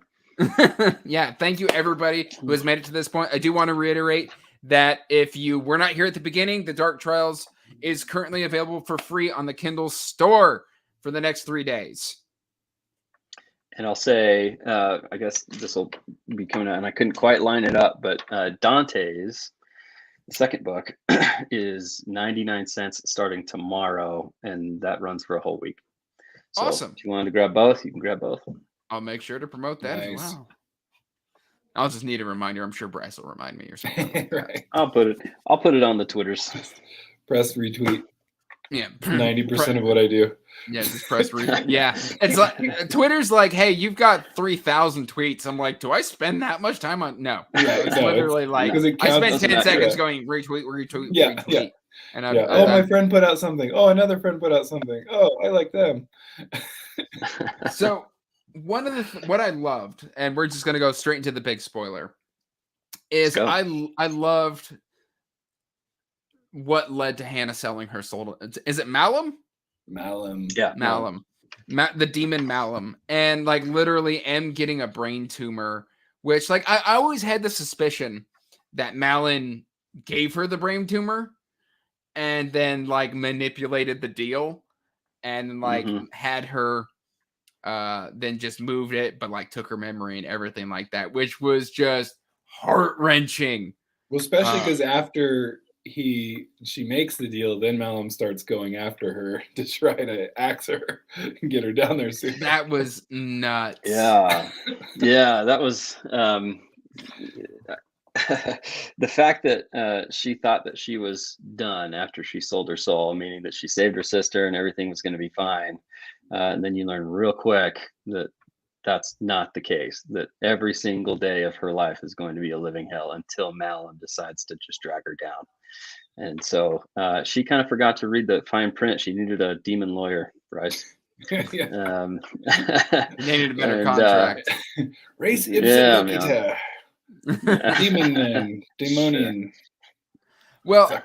Yeah, thank you everybody who has made it to this point. I do want to reiterate that if you were not here at the beginning, The Dark Trials is currently available for free on the Kindle store for the next 3 days. And I'll say, I guess this will be coming out, and I couldn't quite line it up, but Dante's, the second book, is 99 cents starting tomorrow, and that runs for a whole week. So Awesome. if you wanted to grab both, you can grab both. I'll make sure to promote that as Nice. well. I'll just need a reminder. I'm sure Bryce will remind me or something like that. Right. I'll put it on the Twitters. Press retweet. Yeah. 90% of what I do. Yeah, just press retweet. Yeah. It's like Twitter's like, hey, you've got 3,000 tweets. I'm like, do I spend that much time on? No. Yeah, It's no, literally like, because it I spend counts. 10 Yeah. seconds going retweet, retweet, Yeah, retweet. yeah. And Yeah. Oh, my friend put out something. Oh, another friend put out something. Oh, I like them. So one of what I loved, and we're just gonna go straight into the big spoiler, is I loved what led to Hannah selling her soul. Is it Malum? Malum. Yeah, Malum. The demon Malum. And like literally M getting a brain tumor, which like I always had the suspicion that Malin gave her the brain tumor and then like manipulated the deal and like had her then just moved it, but like took her memory and everything like that, which was just heart-wrenching. Well, especially because after she makes the deal, then Malum starts going after her to try to axe her and get her down there soon. That was nuts. Yeah. Yeah, that was the fact that she thought that she was done after she sold her soul, meaning that she saved her sister and everything was going to be fine. And then you learn real quick that that's not the case, that every single day of her life is going to be a living hell until Malum decides to just drag her down. And so she kind of forgot to read the fine print. She needed a demon lawyer, Bryce. They needed a better contract. Race Yeah, ipsa demon and demonian. Well,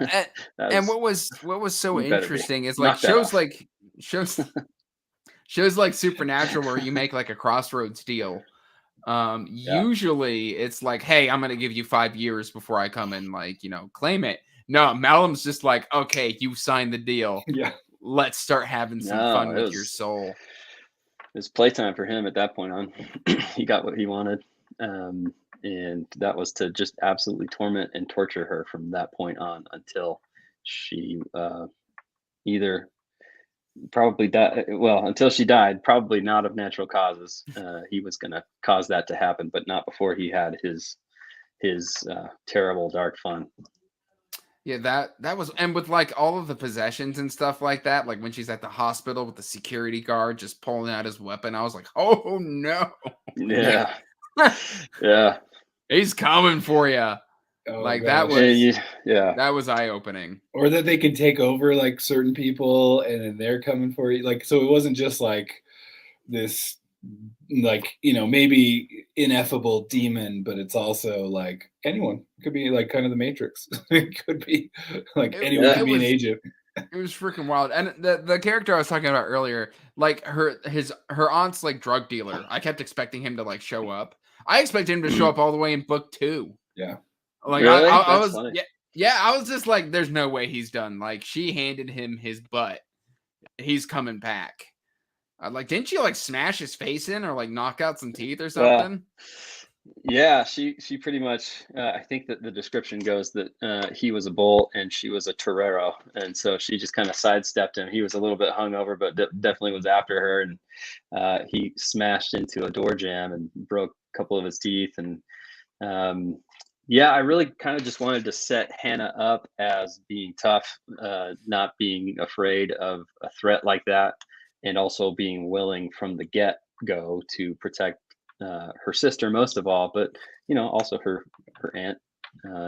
and what was so You better be. interesting is like Knock that off. shows like Supernatural where you make like a crossroads deal. Usually it's like, hey, I'm gonna give you 5 years before I come and like, claim it. No, Malum's just like, okay, you signed the deal. Yeah. Let's start having some fun with your soul. It was playtime for him at that point on. He got what he wanted. And that was to just absolutely torment and torture her from that point on until she either probably died. Well, until she died, probably not of natural causes. He was going to cause that to happen, but not before he had his terrible dark fun. Yeah, that was, and with like all of the possessions and stuff like that, like when she's at the hospital with the security guard just pulling out his weapon, I was like, oh no. Yeah. Yeah. He's coming for you. Oh, like gosh. that was eye-opening. Or that they can take over like certain people and then they're coming for you. Like, so it wasn't just like this, like, maybe ineffable demon, but it's also like anyone. It could be like kind of the Matrix. It could be like anyone could be an agent. It was freaking wild. And the character I was talking about earlier, like her aunt's like drug dealer. I kept expecting him to like show up. I expected him to show up all the way in book 2. Yeah. Like really? I was funny. Yeah, I was just like, there's no way he's done. Like she handed him his butt. He's coming back. Like, didn't she like smash his face in or like knock out some teeth or something? Yeah, she pretty much. I think that the description goes that he was a bull and she was a torero, and so she just kind of sidestepped him. He was a little bit hungover, but definitely was after her, and he smashed into a door jamb and broke a couple of his teeth. And I really kind of just wanted to set Hannah up as being tough, not being afraid of a threat like that, and also being willing from the get-go to protect her sister most of all, but also her aunt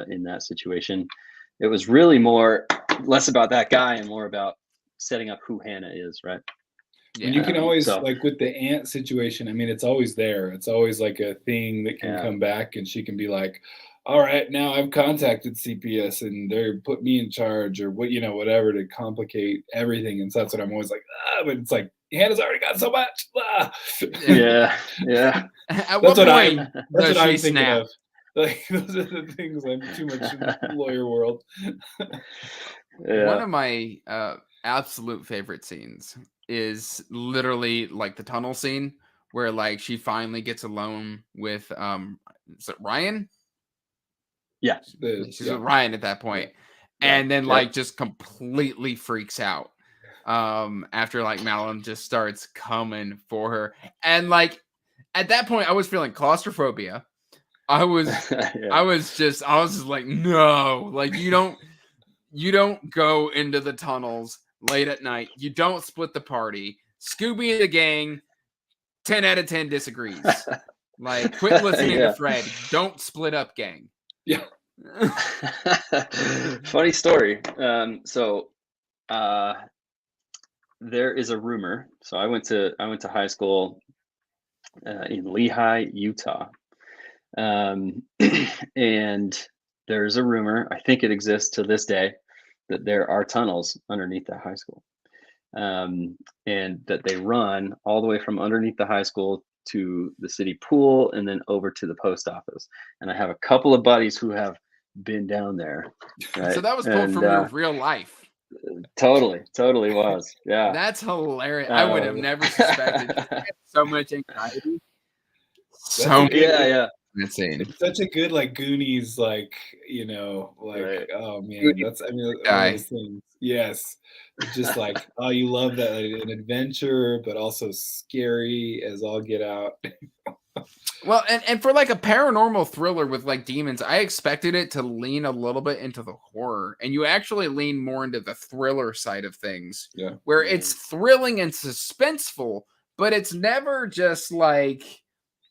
in that situation. It was really less about that guy and more about setting up who Hannah is, right? Yeah. And you can always like with the aunt situation, I mean, it's always there. It's always like a thing that can come back, and she can be like, all right, now I've contacted CPS and they're put me in charge, or whatever, to complicate everything. And so that's what I'm always like, but it's like Hannah's already got so much. Yeah. At what point does she thinking snap? of. Like, those are the things I'm too much in the lawyer world. One of my absolute favorite scenes is literally like the tunnel scene where like she finally gets alone with is it Ryan? Yeah. She's with Ryan at that point. Yeah. And then like just completely freaks out after like Malin just starts coming for her. And like at that point I was feeling claustrophobia. I was just like, no, like you don't go into the tunnels late at night. You don't split the party. Scooby and the gang, 10 out of 10 disagrees. Like, quit listening to Fred. Don't split up, gang. Yeah. Funny story. So there is a rumor. So I went to high school in Lehi, Utah. And there's a rumor, I think it exists to this day, that there are tunnels underneath that high school. And that they run all the way from underneath the high school to the city pool and then over to the post office. And I have a couple of buddies who have been down there. Right? So that was pulled from your real life. Totally was. Yeah. That's hilarious. I would have never suspected. So much anxiety. Yeah. Insane. It's such a good like Goonies, like right. Oh man, that's one of those things. Yes, it's just like you love that, like, an adventure, but also scary as all get out. Well, and for like a paranormal thriller with like demons, I expected it to lean a little bit into the horror, and you actually lean more into the thriller side of things. Yeah, where it's thrilling and suspenseful, but it's never just like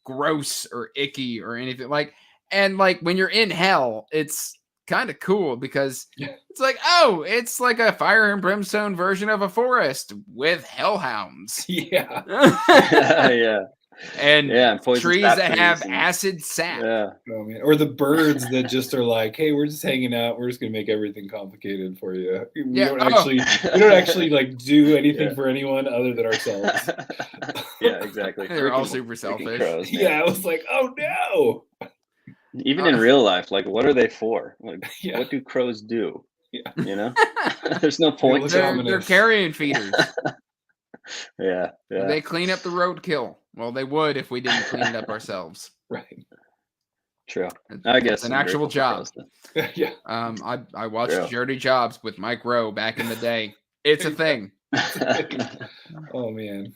gross or icky or anything like. And like when you're in hell, it's kind of cool because it's like, oh, it's like a fire and brimstone version of a forest with hellhounds. Yeah. And trees that have acid sap. Yeah. Oh, man. Or the birds that just are like, hey, we're just hanging out. We're just gonna make everything complicated for you. We don't actually like do anything for anyone other than ourselves. Yeah, exactly. They're all super selfish. Crows, I was like, oh no. Even in real life, like, what are they for? Like, what do crows do? Yeah. There's no point. They're carrion feeders. Yeah. They clean up the roadkill. Well, they would if we didn't clean it up ourselves. Right. True. I guess it's an actual job. Yeah. I watched Dirty Jobs with Mike Rowe back in the day. It's a thing. Oh man.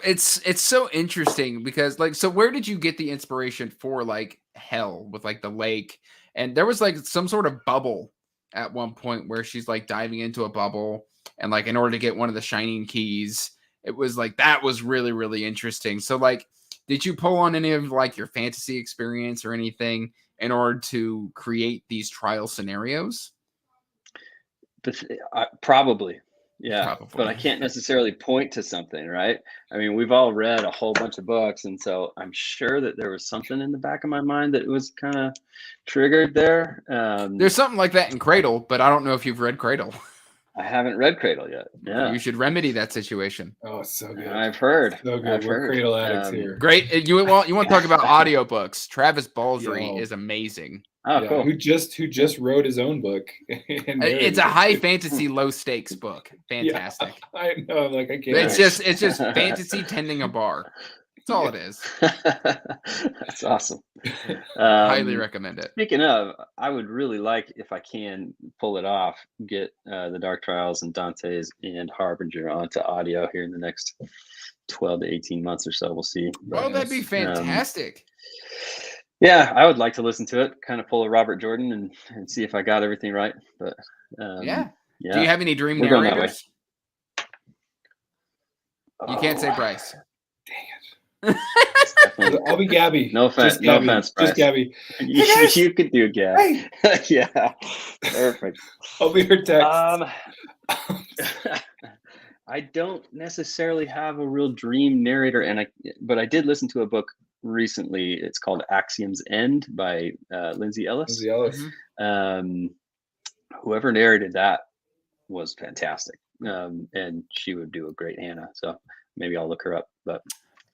It's so interesting because like, so where did you get the inspiration for like hell with like the lake? And there was like some sort of bubble at one point where she's like diving into a bubble, and like in order to get one of the shining keys, it was like that was really, really interesting. So like, did you pull on any of like your fantasy experience or anything in order to create these trial scenarios? Probably. Yeah, but I can't necessarily point to something, right? I mean, we've all read a whole bunch of books, and so I'm sure that there was something in the back of my mind that was kind of triggered there. There's something like that in Cradle, but I don't know if you've read Cradle. I haven't read Cradle yet. Yeah, you should remedy that situation. Oh, it's so good. I've heard. So good. We're Cradle addicts here. Great. You want to talk about audiobooks? Travis Baldry is amazing. Oh, cool. Who just wrote his own book? It's a high fantasy, low stakes book. Fantastic. Yeah, I know. Like I can't. It's just fantasy tending a bar. That's all it is. That's awesome. Highly recommend it. Speaking of, I would really like, if I can pull it off, get the Dark Trials and Dante's and Harbinger onto audio here in the next 12 to 18 months or so. We'll see. Oh, that'd be fantastic. Yeah, I would like to listen to it, kind of pull a Robert Jordan and see if I got everything right. But yeah. Do you have any dream narrators? You can't say Bryce. Dang it. It's definitely, I'll be Gabby. no offense, Just no Gabby. offense, Just Bryce. Gabby. You, Hey, guys. you could do Gab. Hey. Yeah, perfect. I'll be her text. I don't necessarily have a real dream narrator, but I did listen to a book recently. It's called Axiom's End by Lindsay Ellis. Lindsay Ellis. Whoever narrated that was fantastic, and she would do a great Hannah. So maybe I'll look her up. But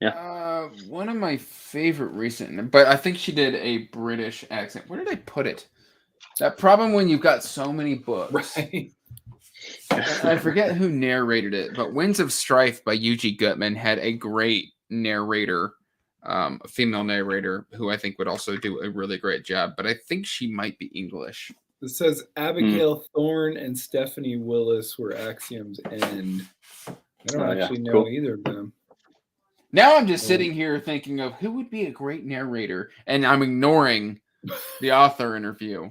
yeah, one of my favorite recent, but I think she did a British accent. Where did I put it? That problem when you've got so many books. Right. I forget who narrated it, but Winds of Strife by U.G. Gutman had a great narrator, a female narrator, who I think would also do a really great job. But I think she might be English. It says Abigail Thorne and Stephanie Willis were Axiom's End. I don't actually know either of them. Now I'm just sitting here thinking of who would be a great narrator, and I'm ignoring the author interview.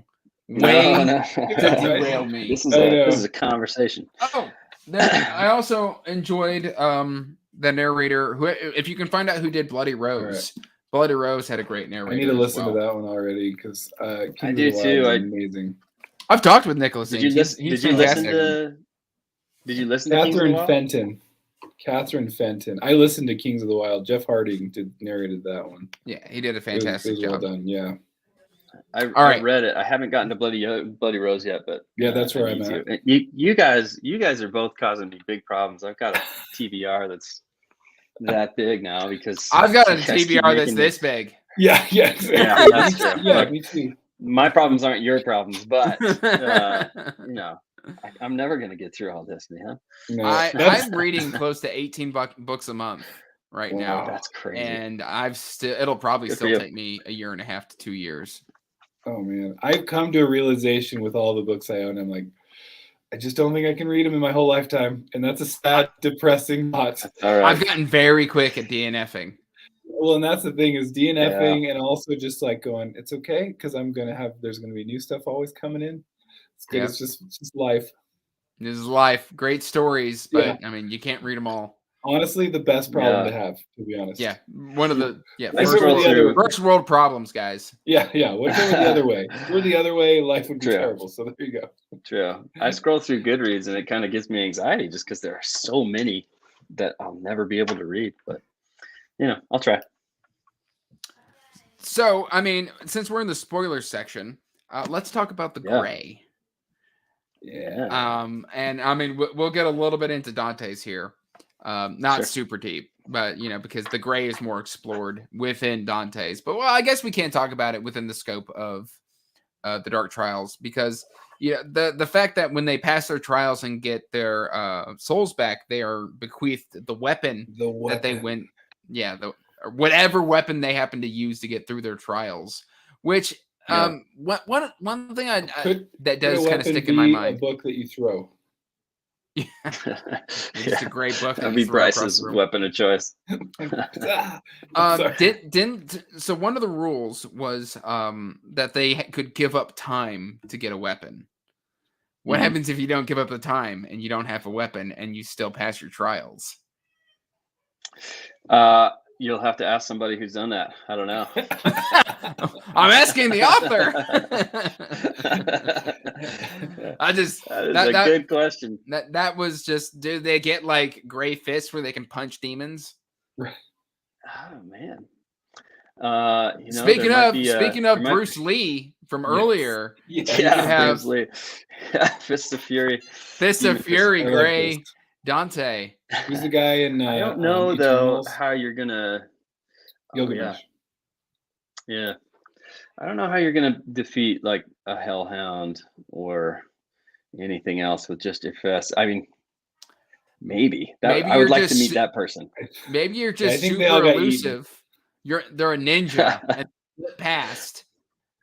No. To derail me. This is a conversation. Oh, I also enjoyed the narrator who, if you can find out who did Bloody Rose. Right. Bloody Rose had a great narrator. I need to listen to that one already because I do too. Amazing. I've talked with Nicholas. Did you listen to Catherine Fenton. I listened to Kings of the Wild. Jeff Harding narrated that one. Yeah, he did a fantastic job. Well done. Yeah. I read it. I haven't gotten to Bloody Rose yet, but yeah, that's where I'm at. You guys are both causing me big problems. I've got a TBR that's that big now because I've got a TBR that's this big. Yeah, exactly. Yeah, that's true. Yeah, me too. My problems aren't your problems, but I'm never gonna get through all this, man. No, I'm reading close to 18 books a month right now. That's crazy. And it'll probably still take me a year and a half to 2 years. Oh man, I've come to a realization with all the books I own. I'm like, I just don't think I can read them in my whole lifetime, and that's a sad, depressing thought. All right. I've gotten very quick at DNFing. Well, and that's the thing is DNFing, and also just like going, it's okay because there's gonna be new stuff always coming in. It's good. Yeah. It's just life. This is life. Great stories, but I mean, you can't read them all. Honestly, the best problem to have, to be honest. Yeah, one of the first world problems, guys. Yeah. What's over the other way? If we're the other way, life would be terrible. So there you go. True. I scroll through Goodreads and it kind of gives me anxiety just because there are so many that I'll never be able to read. But I'll try. So, I mean, since we're in the spoilers section, let's talk about the Gray. Yeah. And I mean, we'll get a little bit into Dante's here. Not super deep, but because the Gray is more explored within Dante's. But I guess we can't talk about it within the scope of the Dark Trials because the fact that when they pass their trials and get their souls back, they are bequeathed the weapon that they went, whatever weapon they happen to use to get through their trials. Which one thing that does kind of stick in my mind. A book that you throw. It's a great book. That'd be Bryce's weapon of choice. So one of the rules was that they could give up time to get a weapon. What happens if you don't give up the time and you don't have a weapon and you still pass your trials? You'll have to ask somebody who's done that. I don't know. I'm asking the author. That is a good question. That was just, do they get like gray fists where they can punch demons? Right. Oh man. Speaking of Bruce Lee from earlier, Bruce Lee. Fist of Fury. Fist of Fury, Gray. Dante. Who's the guy in? I don't know though how you're gonna. Gilgamesh. Yeah. I don't know how you're gonna defeat like a Hellhound or anything else with just your fist. I mean, maybe I would like to meet that person. Maybe you're just super elusive. They're a ninja and past,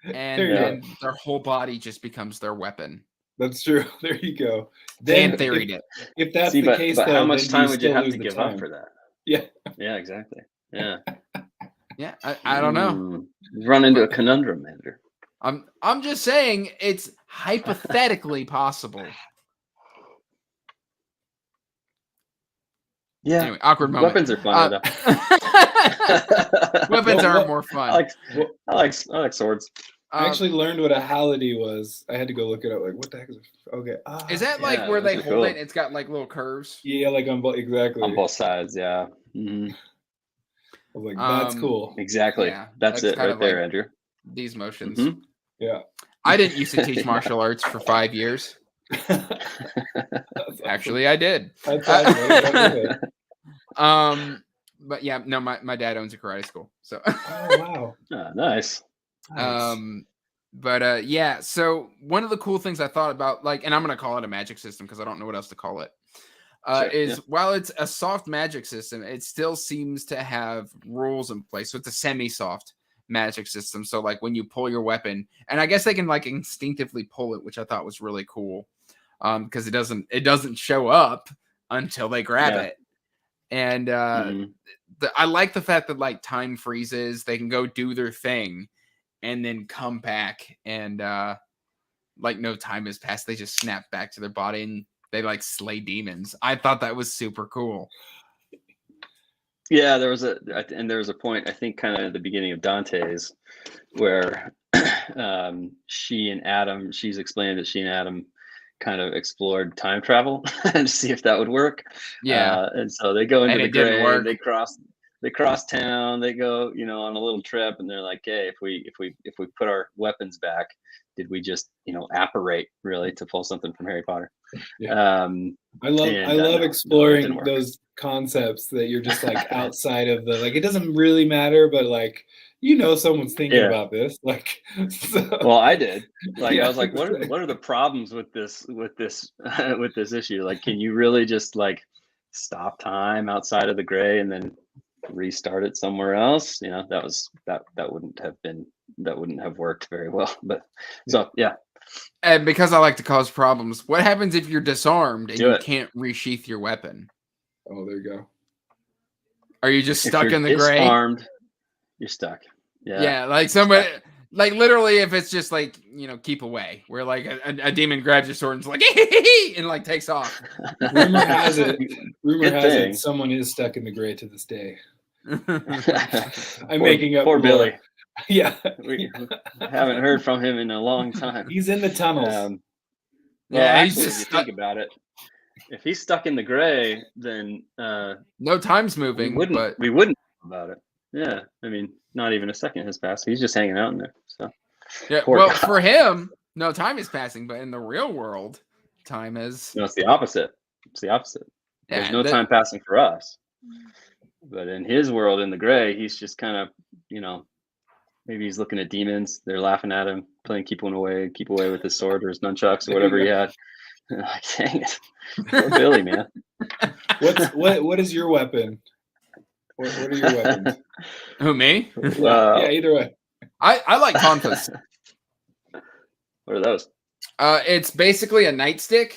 and their whole body just becomes their weapon. That's true. There you go. Then theoried it. If that's the case, but though, how much time would you have to give up for that? Yeah. Yeah, exactly. Yeah. Yeah, I don't know. Run into a conundrum, Andrew. I'm just saying it's hypothetically possible. Yeah. Anyway, awkward moment. Weapons are fun though. Weapons are more fun. I like swords. I actually learned what a halide was. I had to go look it up. Like, what the heck is it? Okay. Is that like Yeah, where they those are hold cool. it? It's got like little curves. Yeah, like on both, exactly. On both sides, yeah. Mhm. I was like, that's cool. Exactly. Yeah, that's it kind right of there, like Andrew. These motions. Mhm. Yeah. I didn't used to teach martial arts for 5 years. Actually, I did. That's awesome. But yeah, no, my dad owns a karate school, so. Oh wow. Nice. But yeah, so one of the cool things I thought about, like, and I'm gonna call it a magic system because I don't know what else to call it. While it's a soft magic system, it still seems to have rules in place. So it's a semi-soft magic system. So like when you pull your weapon, and I guess they can like instinctively pull it, which I thought was really cool. Because it doesn't show up until they grab it. And I like the fact that like time freezes, they can go do their thing and then come back, and like no time has passed. They just snap back to their body and they like slay demons. I thought that was super cool. Yeah, there was a point, I think kind of at the beginning of Dante's, where she's explained that she and Adam kind of explored time travel to see if that would work. Yeah. And so they go into the grave, they cross town, they go, on a little trip, and they're like, hey, if we put our weapons back, did we just, apparate really to pull something from Harry Potter? Yeah. I love exploring those concepts that you're just like outside of the, like, it doesn't really matter, but like, someone's thinking about this. Like, well, I did. Like, I was like, what are the problems with this issue? Like, can you really just like stop time outside of the gray and then restart it somewhere else? That wouldn't have worked very well. But so yeah. And because I like to cause problems, what happens if you're disarmed and you can't resheath your weapon? Oh, there you go. Are you just stuck in the gray? Disarmed, you're stuck. Yeah, like somebody, like literally, if it's just like, keep away, where like a demon grabs your sword and is like, and like takes off. Rumor has it, someone is stuck in the gray to this day. I'm making up. Poor Billy. Yeah, we haven't heard from him in a long time. He's in the tunnels. Actually, if you think about it, if he's stuck in the gray, then no time's moving. We wouldn't know about it. Yeah, I mean, not even a second has passed. He's just hanging out in there. So yeah, well, for him, no time is passing, but in the real world, time is. No, it's the opposite. Yeah, there's no time passing for us. But in his world, in the gray, he's just kind of, maybe he's looking at demons. They're laughing at him, playing keep away with his sword or his nunchucks or whatever he had. Like, dang it, poor Billy, man. What is your weapon? What are your weapons? Who, me? Yeah, either way. I like tonfas. What are those? It's basically a nightstick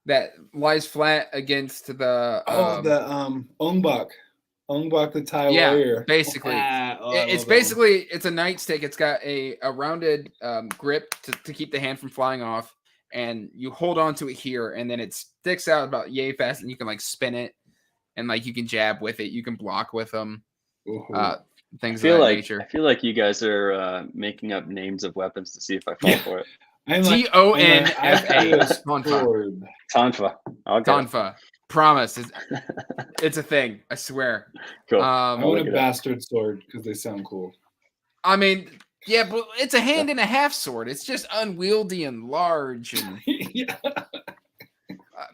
that lies flat against the Ongbak. Ongbak the Thai warrior. Basically. It's a nightstick. It's got a rounded grip to keep the hand from flying off, and you hold on to it here, and then it sticks out about yay fast, and you can like spin it, and like you can jab with it, you can block with them. Things of that nature. I feel like you guys are making up names of weapons to see if I fall for it. Tonfa. Tonfa. Okay. Tonfa. Promise. It's a thing. I swear. Cool. I want a bastard sword because they sound cool. I mean, yeah, but it's a hand and a half sword. It's just unwieldy and large. And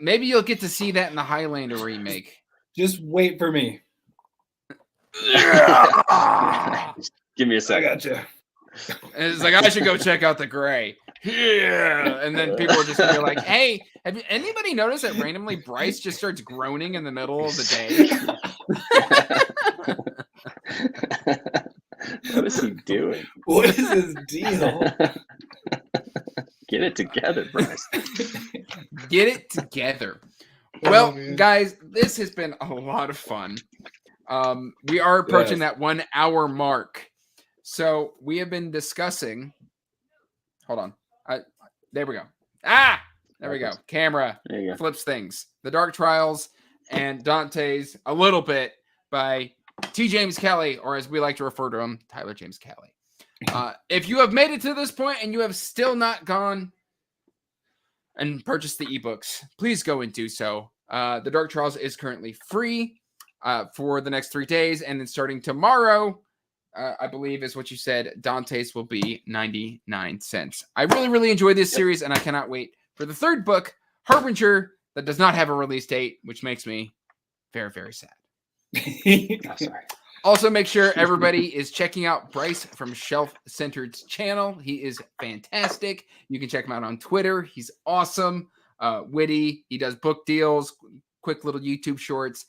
maybe you'll get to see that in the Highlander remake. Just wait for me. Give me a second. I gotcha. And it's like, I should go check out the gray. Yeah. And then people are just gonna be like, hey, have anybody noticed that randomly Bryce just starts groaning in the middle of the day? What is he doing? What is his deal? Get it together, Bryce. Get it together. Well, guys, this has been a lot of fun. We are approaching that 1 hour mark. So we have been discussing. Hold on. There we go. There we go. Camera flips things. The Dark Trials and Dante's a little bit by T. James Kelly, or as we like to refer to him, Tyler James Kelly. If you have made it to this point and you have still not gone and purchased the ebooks, please go and do so. The Dark Trials is currently free for the next 3 days, and then starting tomorrow, I believe is what you said, Dante's will be 99 cents. I really, really enjoyed this series, and I cannot wait for the third book, Harbinger, that does not have a release date, which makes me very, very sad. Oh, sorry. Also, make sure everybody is checking out Bryce from Shelf Centered's channel. He is fantastic. You can check him out on Twitter. He's awesome, witty. He does book deals, quick little YouTube shorts.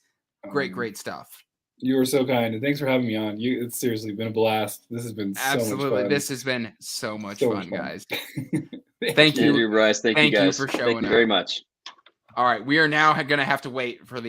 Great stuff. You were so kind, and thanks for having me on. It's seriously been a blast. This has been Absolutely. so much fun. This has been so much fun, guys. Thank Thank you. you, Bryce. Thank you, guys. for showing Thank you up. very much. All right, we are now going to have to wait for the